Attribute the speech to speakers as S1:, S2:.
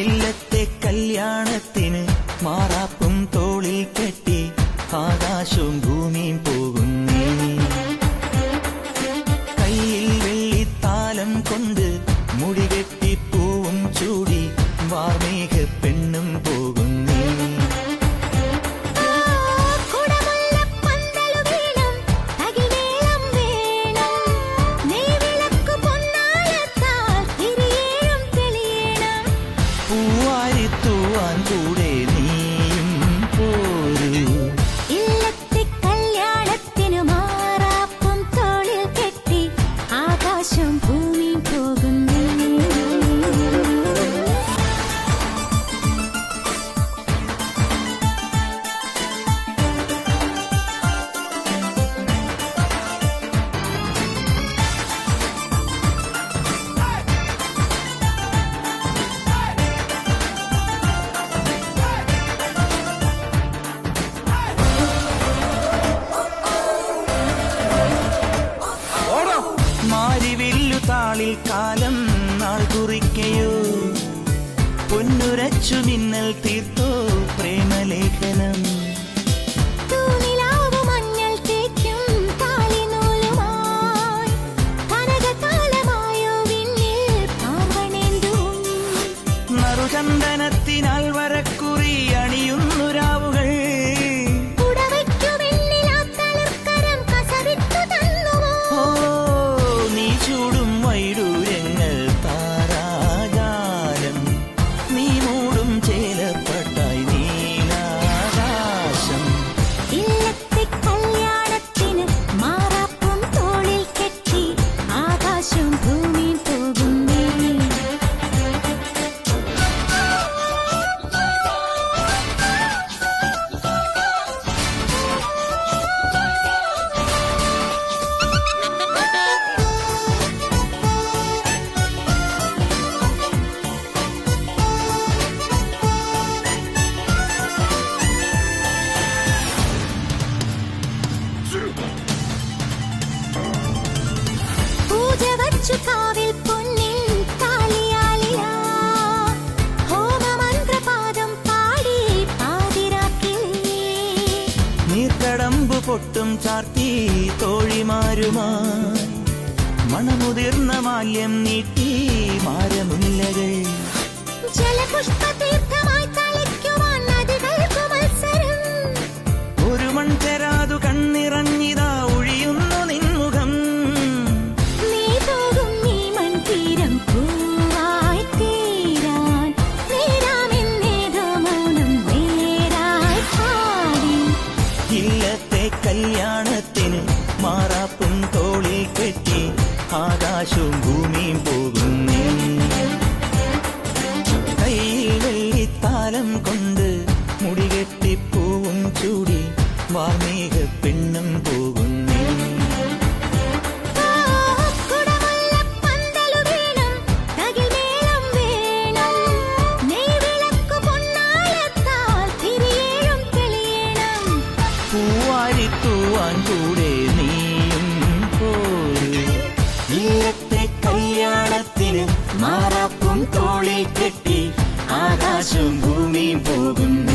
S1: ഇല്ലത്തെ കല്യാണത്തിന് മാറാപ്പും തോളിൽ കെട്ടി ആകാശവും ഭൂമിയും പോകുന്നേ. കയ്യിൽ വെള്ളിത്താലം കൊണ്ട് മുടികെട്ടി പൂവും ചൂടി വാർമേഘ പെണ്ണും പോകുന്നേ. പൂവാരിത്തൂവാൻ കൂടെ നീയും പോരൂ.
S2: ഇല്ലത്തെ കല്യാണത്തിന് മാറാപ്പും തോളിൽ കെട്ടി ആകാശം ഭൂമി പോകുന്നു.
S1: മാരിവില്ലു താളിൽ കാലം നാൾ കുറിക്കയോ, പൊന്നുരച്ചു മിന്നൽ തീർത്തോ പ്രേമലേഖനം. നറുചന്ദനത്തിനാൽ വരക്കുറി അണിയുന്നു രാവുകൾ. നീ ചൂടും വൈഡൂര്യങ്ങൾ താരാജാലം, നീ മൂടും ചേലപ്പട്ടായി നീലാകാശം.
S2: ഇല്ലത്തെ കല്യാണത്തിന് മാറാപ്പും തോളിൽ കെട്ടി ആകാശം ഭൂമി പോകുന്നേ. പൂജ വച്ചു കാവിൽ പൊന്നിൽ താലിയാലിയാ, ഹോമമന്ത്രപാദം പാടി പാതിരാക്കിലേ.
S1: നീർക്കടമ്പു പൊട്ടും ചാർത്തി തോഴിമാരുമായി മണമുതിർന്ന മാല്യം നീട്ടി മാരമുല്ലകൾ.
S2: ജലപുഷ്പതീർത്ഥമായി തളിക്കുവാൻ നദികൾക്കു മത്സരം.
S1: ഒരു മൺചെരാതു കണ്ണിറങ്ങിതാ ഒഴിയുന്നു നിൻമുഖം.
S2: നീ പോകും നീ മൺതീരം പൂവായി തീരാൻ നേരാമെന്നേതോ മൗനം നേരായി പാടി.
S1: ഇല്ലത്തെ കല്യാണത്തിന് മാറാപ്പും തോളിൽ കെട്ടി ആകാശവും ഭൂമിയും പോകുന്നേ. കയ്യിൽ വെള്ളിത്താലം കൊണ്ട് മുടികെട്ടി പൂവും ചൂടി വാർമേഘ പെണ്ണും പോകുന്നേ. പൂവാരിത്തൂവാൻ കൂടെ നീയും പോരൂ. ഇല്ലത്തെ കല്യാണത്തിന് മാറാപ്പും തോളിൽ കെട്ടി ആകാശവും ഭൂമിയും പോകുന്നു.